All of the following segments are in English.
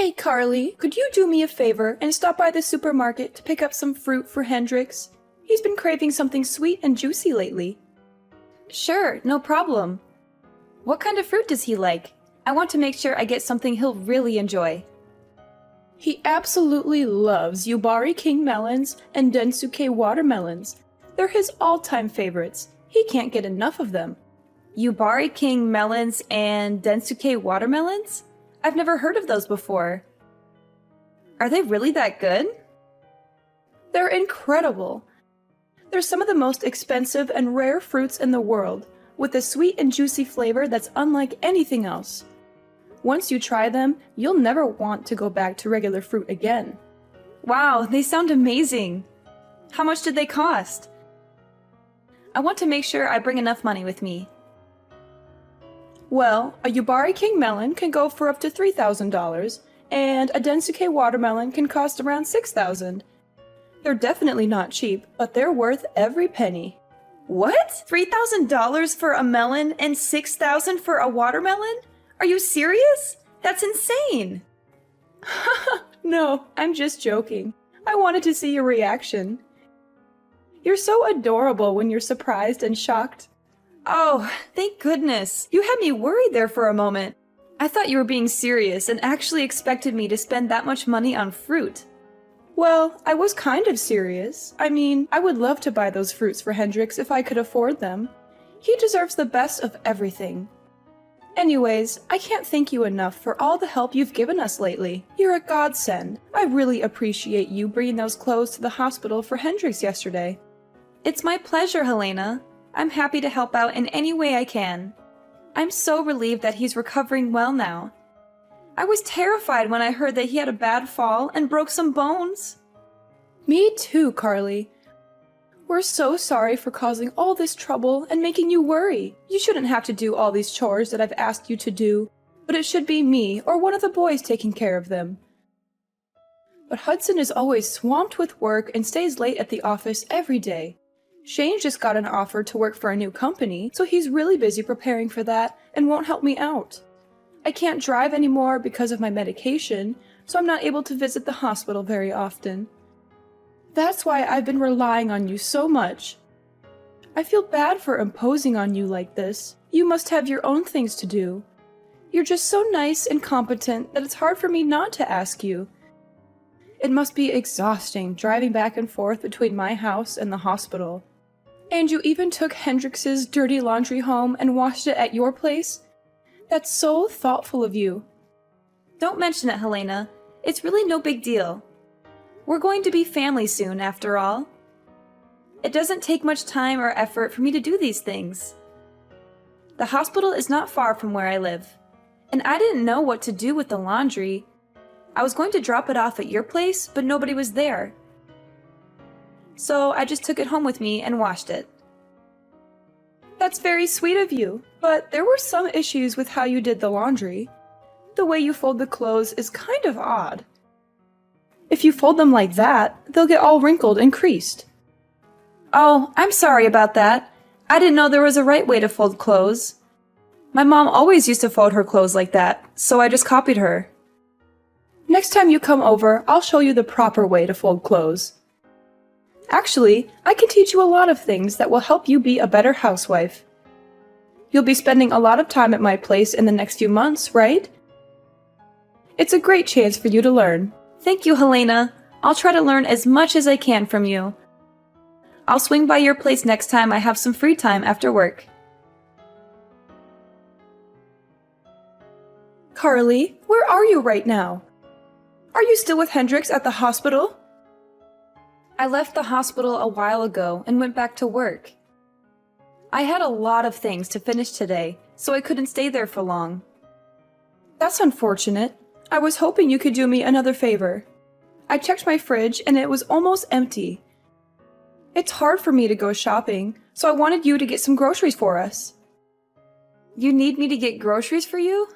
Hey Carly, could you do me a favor and stop by the supermarket to pick up some fruit for Hendrix? He's been craving something sweet and juicy lately. Sure, no problem. What kind of fruit does he like? I want to make sure I get something he'll really enjoy. He absolutely loves Yubari King melons and Densuke watermelons. They're his all-time favorites. He can't get enough of them. Yubari King melons and Densuke watermelons? I've never heard of those before. Are they really that good? They're incredible. They're some of the most expensive and rare fruits in the world, with a sweet and juicy flavor that's unlike anything else. Once you try them, you'll never want to go back to regular fruit again. Wow, they sound amazing. How much did they cost? I want to make sure I bring enough money with me. Well, a Yubari King melon can go for up to $3,000, and a Densuke watermelon can cost around $6,000. They're definitely not cheap, but they're worth every penny. What? $3,000 for a melon and $6,000 for a watermelon? Are you serious? That's insane! No, I'm just joking. I wanted to see your reaction. You're so adorable when you're surprised and shocked. Oh, thank goodness. You had me worried there for a moment. I thought you were being serious and actually expected me to spend that much money on fruit. Well, I was kind of serious. I mean, I would love to buy those fruits for Hendrix if I could afford them. He deserves the best of everything. Anyways, I can't thank you enough for all the help you've given us lately. You're a godsend. I really appreciate you bringing those clothes to the hospital for Hendrix yesterday. It's my pleasure, Helena. I'm happy to help out in any way I can. I'm so relieved that he's recovering well now. I was terrified when I heard that he had a bad fall and broke some bones. Me too, Carly. We're so sorry for causing all this trouble and making you worry. You shouldn't have to do all these chores that I've asked you to do, but it should be me or one of the boys taking care of them. But Hudson is always swamped with work and stays late at the office every day. Shane just got an offer to work for a new company, so he's really busy preparing for that and won't help me out. I can't drive anymore because of my medication, so I'm not able to visit the hospital very often. That's why I've been relying on you so much. I feel bad for imposing on you like this. You must have your own things to do. You're just so nice and competent that it's hard for me not to ask you. It must be exhausting driving back and forth between my house and the hospital. And you even took Hendrix's dirty laundry home and washed it at your place? That's so thoughtful of you. Don't mention it, Helena. It's really no big deal. We're going to be family soon, after all. It doesn't take much time or effort for me to do these things. The hospital is not far from where I live, and I didn't know what to do with the laundry. I was going to drop it off at your place, but nobody was there. So I just took it home with me and washed it. That's very sweet of you, but there were some issues with how you did the laundry. The way you fold the clothes is kind of odd. If you fold them like that, they'll get all wrinkled and creased. Oh, I'm sorry about that. I didn't know there was a right way to fold clothes. My mom always used to fold her clothes like that, so I just copied her. Next time you come over, I'll show you the proper way to fold clothes. Actually, I can teach you a lot of things that will help you be a better housewife. You'll be spending a lot of time at my place in the next few months, right? It's a great chance for you to learn. Thank you, Helena. I'll try to learn as much as I can from you. I'll swing by your place next time I have some free time after work. Carly, where are you right now? Are you still with Hendrix at the hospital? I left the hospital a while ago and went back to work. I had a lot of things to finish today, so I couldn't stay there for long. That's unfortunate. I was hoping you could do me another favor. I checked my fridge and it was almost empty. It's hard for me to go shopping, so I wanted you to get some groceries for us. You need me to get groceries for you?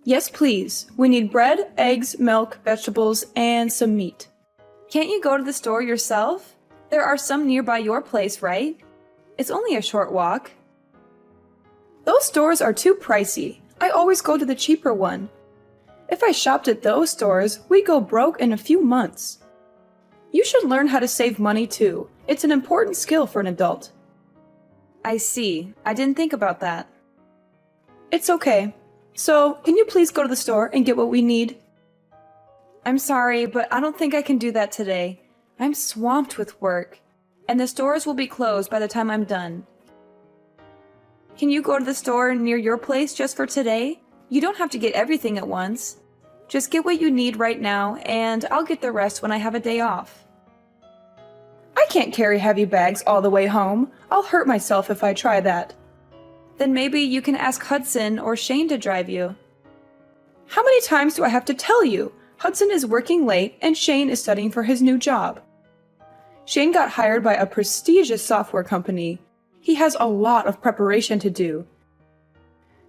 Yes, please. We need bread, eggs, milk, vegetables, and some meat. Can't you go to the store yourself? There are some nearby your place, right? It's only a short walk. Those stores are too pricey. I always go to the cheaper one. If I shopped at those stores, we'd go broke in a few months. You should learn how to save money too. It's an important skill for an adult. I see. I didn't think about that. It's okay. So, can you please go to the store and get what we need? I'm sorry, but I don't think I can do that today. I'm swamped with work, and the stores will be closed by the time I'm done. Can you go to the store near your place just for today? You don't have to get everything at once. Just get what you need right now, and I'll get the rest when I have a day off. I can't carry heavy bags all the way home. I'll hurt myself if I try that. Then maybe you can ask Hudson or Shane to drive you. How many times do I have to tell you? Hudson is working late and Shane is studying for his new job. Shane got hired by a prestigious software company. He has a lot of preparation to do.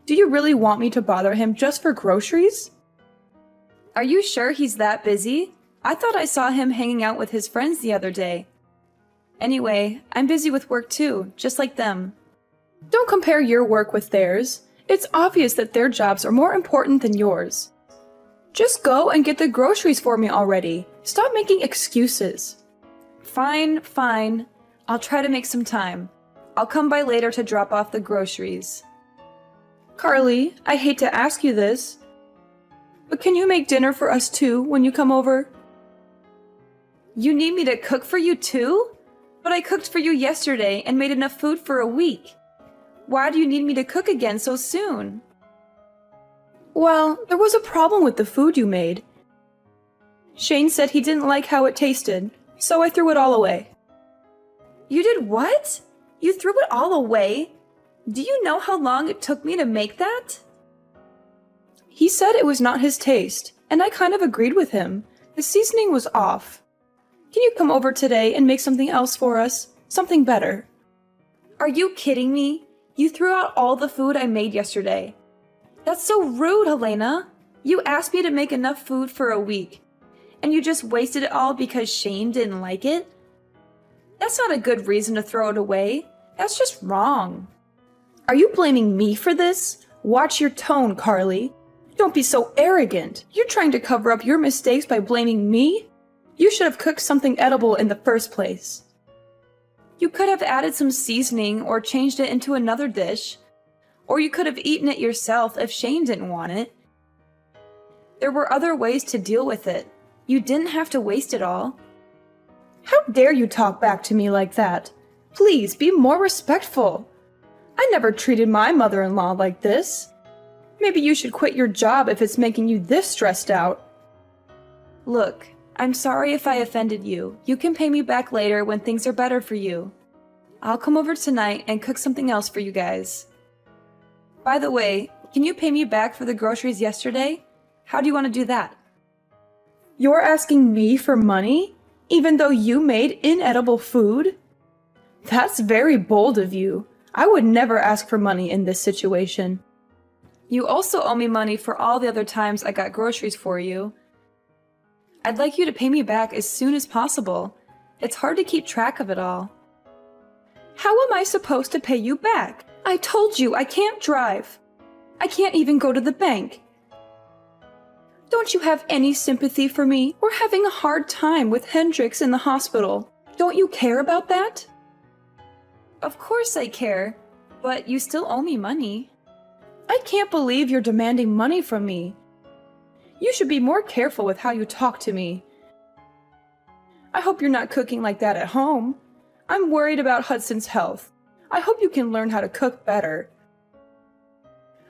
Do you really want me to bother him just for groceries? Are you sure he's that busy? I thought I saw him hanging out with his friends the other day. Anyway, I'm busy with work too, just like them. Don't compare your work with theirs. It's obvious that their jobs are more important than yours. Just go and get the groceries for me already. Stop making excuses. Fine, fine. I'll try to make some time. I'll come by later to drop off the groceries. Carly, I hate to ask you this, but can you make dinner for us too when you come over? You need me to cook for you too? But I cooked for you yesterday and made enough food for a week. Why do you need me to cook again so soon? Well, there was a problem with the food you made. Shane said he didn't like how it tasted, so I threw it all away. You did what? You threw it all away? Do you know how long it took me to make that? He said it was not his taste, and I kind of agreed with him. The seasoning was off. Can you come over today and make something else for us? Something better. Are you kidding me? You threw out all the food I made yesterday. That's so rude, Helena. You asked me to make enough food for a week, and you just wasted it all because Shane didn't like it? That's not a good reason to throw it away. That's just wrong. Are you blaming me for this? Watch your tone, Carly. Don't be so arrogant. You're trying to cover up your mistakes by blaming me? You should have cooked something edible in the first place. You could have added some seasoning or changed it into another dish. Or you could have eaten it yourself if Shane didn't want it. There were other ways to deal with it. You didn't have to waste it all. How dare you talk back to me like that? Please be more respectful. I never treated my mother-in-law like this. Maybe you should quit your job if it's making you this stressed out. Look, I'm sorry if I offended you. You can pay me back later when things are better for you. I'll come over tonight and cook something else for you guys. By the way, can you pay me back for the groceries yesterday? How do you want to do that? You're asking me for money, even though you made inedible food? That's very bold of you. I would never ask for money in this situation. You also owe me money for all the other times I got groceries for you. I'd like you to pay me back as soon as possible. It's hard to keep track of it all. How am I supposed to pay you back? I told you I can't drive. I can't even go to the bank. Don't you have any sympathy for me? We're having a hard time with Hendrix in the hospital. Don't you care about that? Of course I care, but you still owe me money. I can't believe you're demanding money from me. You should be more careful with how you talk to me. I hope you're not cooking like that at home. I'm worried about Hudson's health. I hope you can learn how to cook better.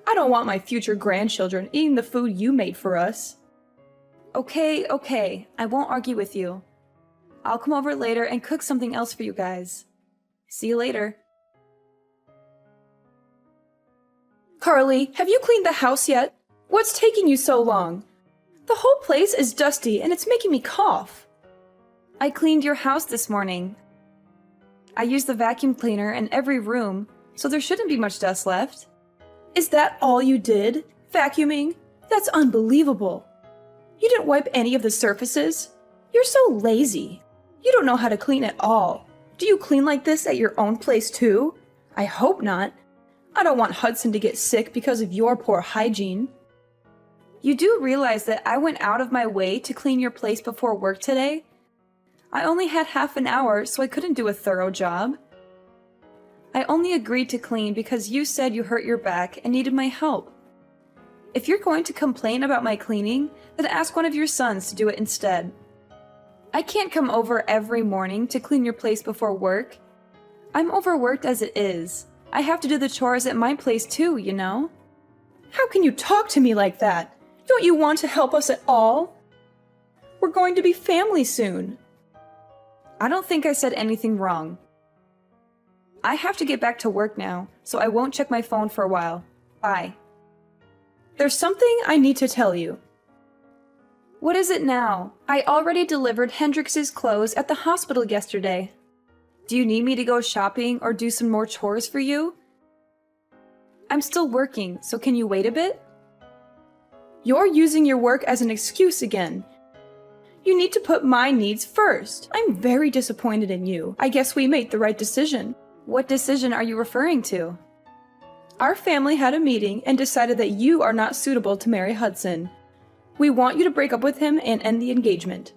I don't want my future grandchildren eating the food you made for us. Okay, I won't argue with you. I'll come over later and cook something else for you guys. See you later. Carly, have you cleaned the house yet? What's taking you so long? The whole place is dusty and it's making me cough. I cleaned your house this morning. I used the vacuum cleaner in every room, so there shouldn't be much dust left. Is that all you did? Vacuuming? That's unbelievable. You didn't wipe any of the surfaces? You're so lazy. You don't know how to clean at all. Do you clean like this at your own place too? I hope not. I don't want Hudson to get sick because of your poor hygiene. You do realize that I went out of my way to clean your place before work today? I only had half an hour, so I couldn't do a thorough job. I only agreed to clean because you said you hurt your back and needed my help. If you're going to complain about my cleaning, then ask one of your sons to do it instead. I can't come over every morning to clean your place before work. I'm overworked as it is. I have to do the chores at my place too, you know? How can you talk to me like that? Don't you want to help us at all? We're going to be family soon. I don't think I said anything wrong. I have to get back to work now, so I won't check my phone for a while. Bye. There's something I need to tell you. What is it now? I already delivered Hendrix's clothes at the hospital yesterday. Do you need me to go shopping or do some more chores for you? I'm still working, so can you wait a bit? You're using your work as an excuse again. You need to put my needs first. I'm very disappointed in you. I guess we made the right decision. What decision are you referring to? Our family had a meeting and decided that you are not suitable to marry Hudson. We want you to break up with him and end the engagement.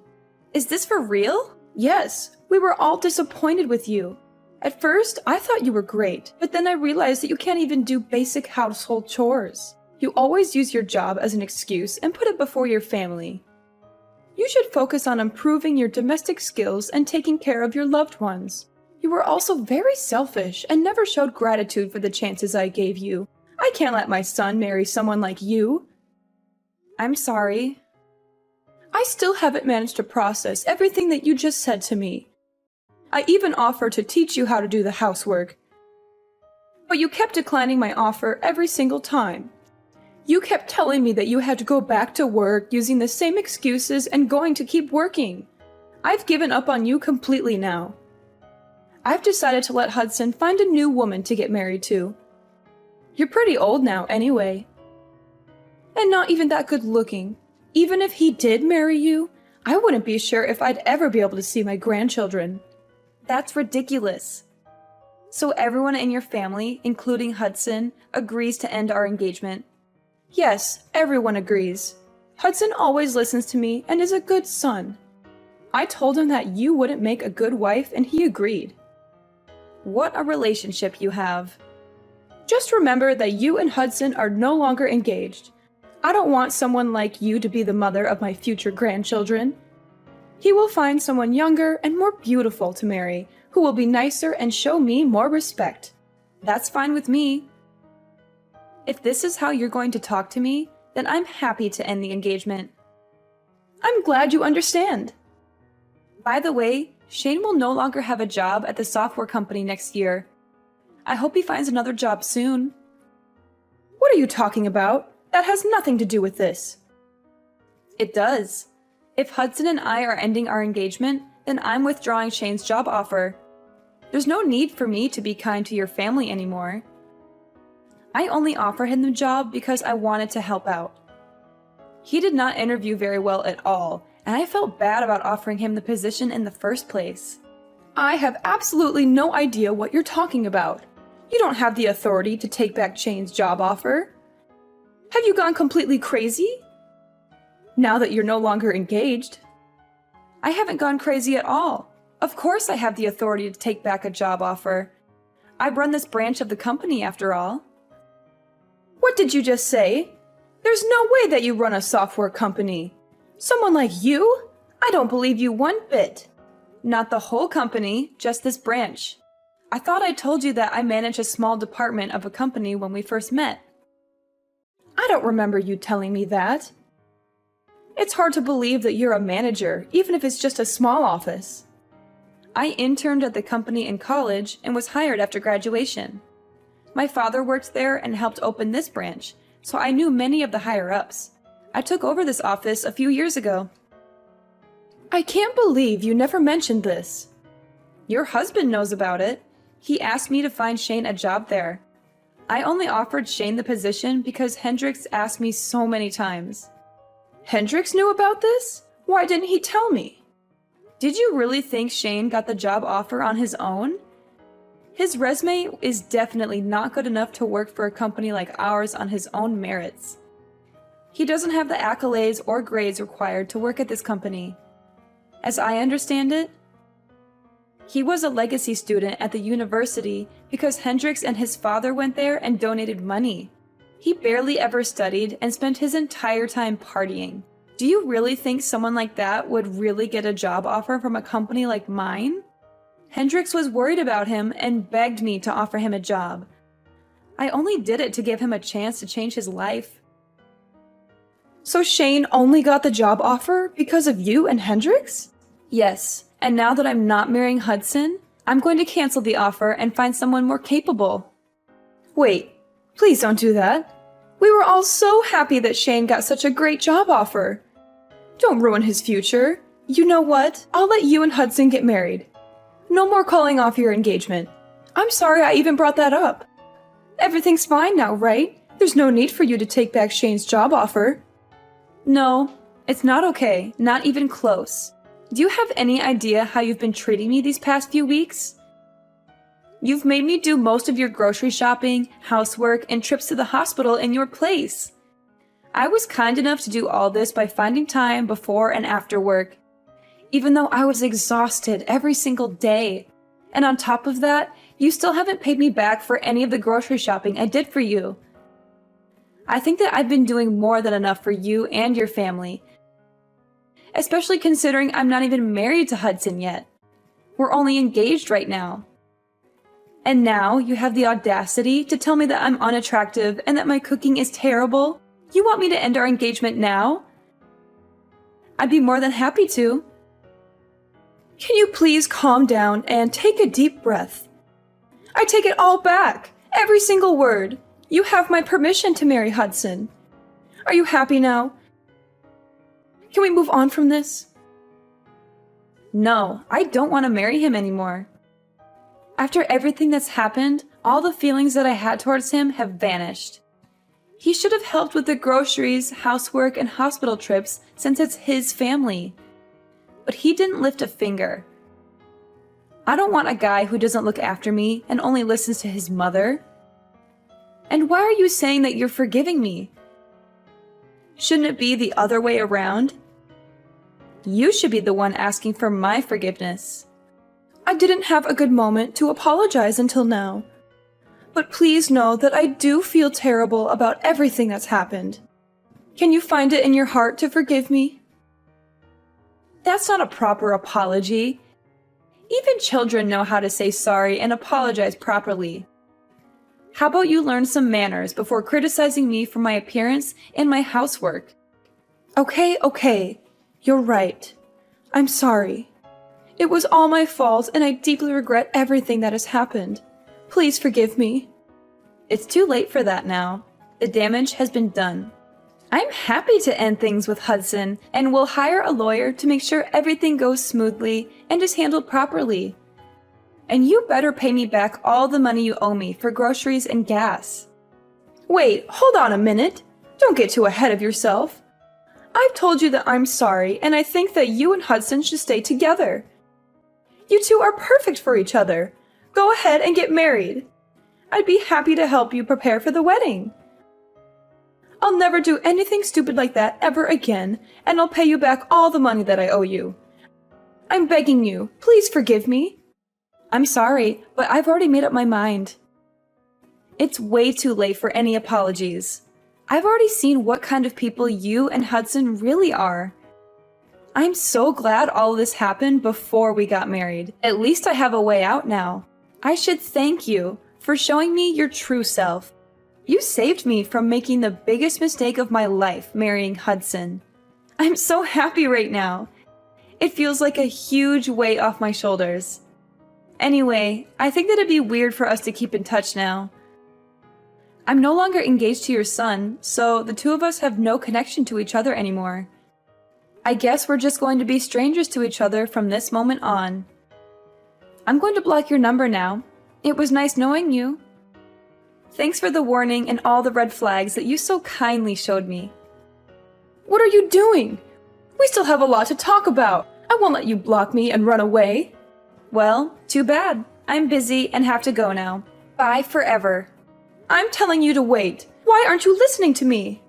Is this for real? Yes, we were all disappointed with you. At first, I thought you were great, but then I realized that you can't even do basic household chores. You always use your job as an excuse and put it before your family. You should focus on improving your domestic skills and taking care of your loved ones. You were also very selfish and never showed gratitude for the chances I gave you. I can't let my son marry someone like you. I'm sorry. I still haven't managed to process everything that you just said to me. I even offered to teach you how to do the housework. But you kept declining my offer every single time. You kept telling me that you had to go back to work using the same excuses and going to keep working. I've given up on you completely now. I've decided to let Hudson find a new woman to get married to. You're pretty old now anyway. And not even that good looking. Even if he did marry you, I wouldn't be sure if I'd ever be able to see my grandchildren. That's ridiculous. So everyone in your family, including Hudson, agrees to end our engagement? Yes, everyone agrees. Hudson always listens to me and is a good son. I told him that you wouldn't make a good wife and he agreed. What a relationship you have. Just remember that you and Hudson are no longer engaged. I don't want someone like you to be the mother of my future grandchildren. He will find someone younger and more beautiful to marry, who will be nicer and show me more respect. That's fine with me. If this is how you're going to talk to me, then I'm happy to end the engagement. I'm glad you understand. By the way, Shane will no longer have a job at the software company next year. I hope he finds another job soon. What are you talking about? That has nothing to do with this. It does. If Hudson and I are ending our engagement, then I'm withdrawing Shane's job offer. There's no need for me to be kind to your family anymore. I only offered him the job because I wanted to help out. He did not interview very well at all, and I felt bad about offering him the position in the first place. I have absolutely no idea what you're talking about. You don't have the authority to take back Shane's job offer. Have you gone completely crazy? Now that you're no longer engaged. I haven't gone crazy at all. Of course I have the authority to take back a job offer. I run this branch of the company after all. What did you just say? There's no way that you run a software company. Someone like you? I don't believe you one bit. Not the whole company, just this branch. I thought I told you that I manage a small department of a company when we first met. I don't remember you telling me that. It's hard to believe that you're a manager, even if it's just a small office. I interned at the company in college and was hired after graduation. My father worked there and helped open this branch, so I knew many of the higher-ups. I took over this office a few years ago. I can't believe you never mentioned this. Your husband knows about it. He asked me to find Shane a job there. I only offered Shane the position because Hendrix asked me so many times. Hendrix knew about this? Why didn't he tell me? Did you really think Shane got the job offer on his own? His resume is definitely not good enough to work for a company like ours on his own merits. He doesn't have the accolades or grades required to work at this company. As I understand it, he was a legacy student at the university because Hendrix and his father went there and donated money. He barely ever studied and spent his entire time partying. Do you really think someone like that would really get a job offer from a company like mine? Hendrix was worried about him and begged me to offer him a job. I only did it to give him a chance to change his life. So Shane only got the job offer because of you and Hendrix? Yes, and now that I'm not marrying Hudson, I'm going to cancel the offer and find someone more capable. Wait, please don't do that. We were all so happy that Shane got such a great job offer. Don't ruin his future. You know what? I'll let you and Hudson get married. No more calling off your engagement. I'm sorry I even brought that up. Everything's fine now, right? There's no need for you to take back Shane's job offer. No, it's not okay. Not even close. Do you have any idea how you've been treating me these past few weeks? You've made me do most of your grocery shopping, housework, and trips to the hospital in your place. I was kind enough to do all this by finding time before and after work, even though I was exhausted every single day. And on top of that, you still haven't paid me back for any of the grocery shopping I did for you. I think that I've been doing more than enough for you and your family, especially considering I'm not even married to Hudson yet. We're only engaged right now. And now you have the audacity to tell me that I'm unattractive and that my cooking is terrible? You want me to end our engagement now? I'd be more than happy to. Can you please calm down and take a deep breath? I take it all back, every single word. You have my permission to marry Hudson. Are you happy now? Can we move on from this? No, I don't want to marry him anymore. After everything that's happened, all the feelings that I had towards him have vanished. He should have helped with the groceries, housework, and hospital trips since it's his family. But he didn't lift a finger. I don't want a guy who doesn't look after me and only listens to his mother. And why are you saying that you're forgiving me? Shouldn't it be the other way around? You should be the one asking for my forgiveness. I didn't have a good moment to apologize until now. But please know that I do feel terrible about everything that's happened. Can you find it in your heart to forgive me? That's not a proper apology. Even children know how to say sorry and apologize properly. How about you learn some manners before criticizing me for my appearance and my housework? Okay. You're right. I'm sorry. It was all my fault and I deeply regret everything that has happened. Please forgive me. It's too late for that now. The damage has been done. I'm happy to end things with Hudson and will hire a lawyer to make sure everything goes smoothly and is handled properly. And you better pay me back all the money you owe me for groceries and gas. Wait, hold on a minute. Don't get too ahead of yourself. I've told you that I'm sorry and I think that you and Hudson should stay together. You two are perfect for each other. Go ahead and get married. I'd be happy to help you prepare for the wedding. I'll never do anything stupid like that ever again, and I'll pay you back all the money that I owe you. I'm begging you, please forgive me. I'm sorry, but I've already made up my mind. It's way too late for any apologies. I've already seen what kind of people you and Hudson really are. I'm so glad all of this happened before we got married. At least I have a way out now. I should thank you for showing me your true self. You saved me from making the biggest mistake of my life, marrying Hudson. I'm so happy right now. It feels like a huge weight off my shoulders. Anyway, I think that it'd be weird for us to keep in touch now. I'm no longer engaged to your son, so the two of us have no connection to each other anymore. I guess we're just going to be strangers to each other from this moment on. I'm going to block your number now. It was nice knowing you. Thanks for the warning and all the red flags that you so kindly showed me. What are you doing? We still have a lot to talk about. I won't let you block me and run away. Well, too bad. I'm busy and have to go now. Bye forever. I'm telling you to wait. Why aren't you listening to me?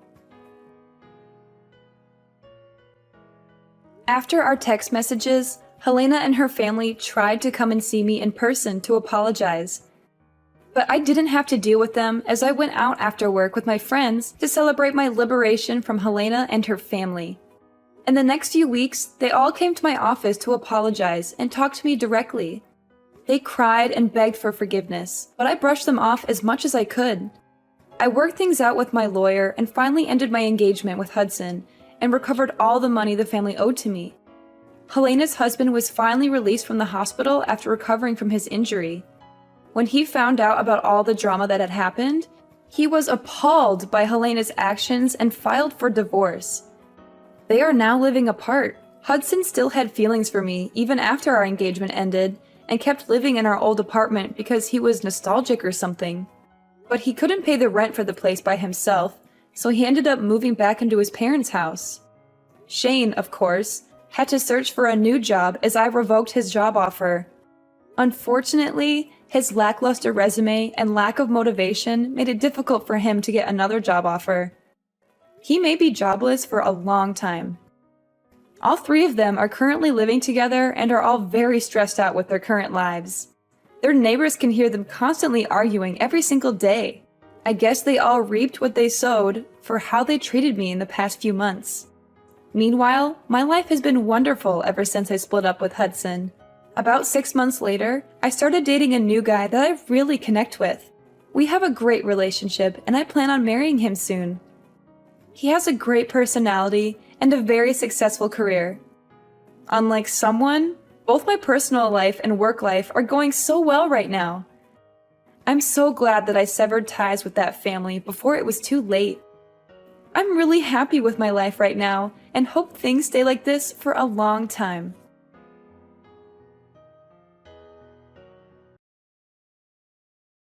After our text messages, Helena and her family tried to come and see me in person to apologize. But I didn't have to deal with them as I went out after work with my friends to celebrate my liberation from Helena and her family. In the next few weeks, they all came to my office to apologize and talk to me directly. They cried and begged for forgiveness, but I brushed them off as much as I could. I worked things out with my lawyer and finally ended my engagement with Hudson and recovered all the money the family owed to me. Helena's husband was finally released from the hospital after recovering from his injury. When he found out about all the drama that had happened, he was appalled by Helena's actions and filed for divorce. They are now living apart. Hudson still had feelings for me even after our engagement ended and kept living in our old apartment because he was nostalgic or something. But he couldn't pay the rent for the place by himself, so he ended up moving back into his parents' house. Shane, of course, had to search for a new job as I revoked his job offer. Unfortunately, his lackluster resume and lack of motivation made it difficult for him to get another job offer. He may be jobless for a long time. All three of them are currently living together and are all very stressed out with their current lives. Their neighbors can hear them constantly arguing every single day. I guess they all reaped what they sowed for how they treated me in the past few months. Meanwhile, my life has been wonderful ever since I split up with Hudson. About 6 months later, I started dating a new guy that I really connect with. We have a great relationship and I plan on marrying him soon. He has a great personality and a very successful career. Unlike someone, both my personal life and work life are going so well right now. I'm so glad that I severed ties with that family before it was too late. I'm really happy with my life right now and hope things stay like this for a long time.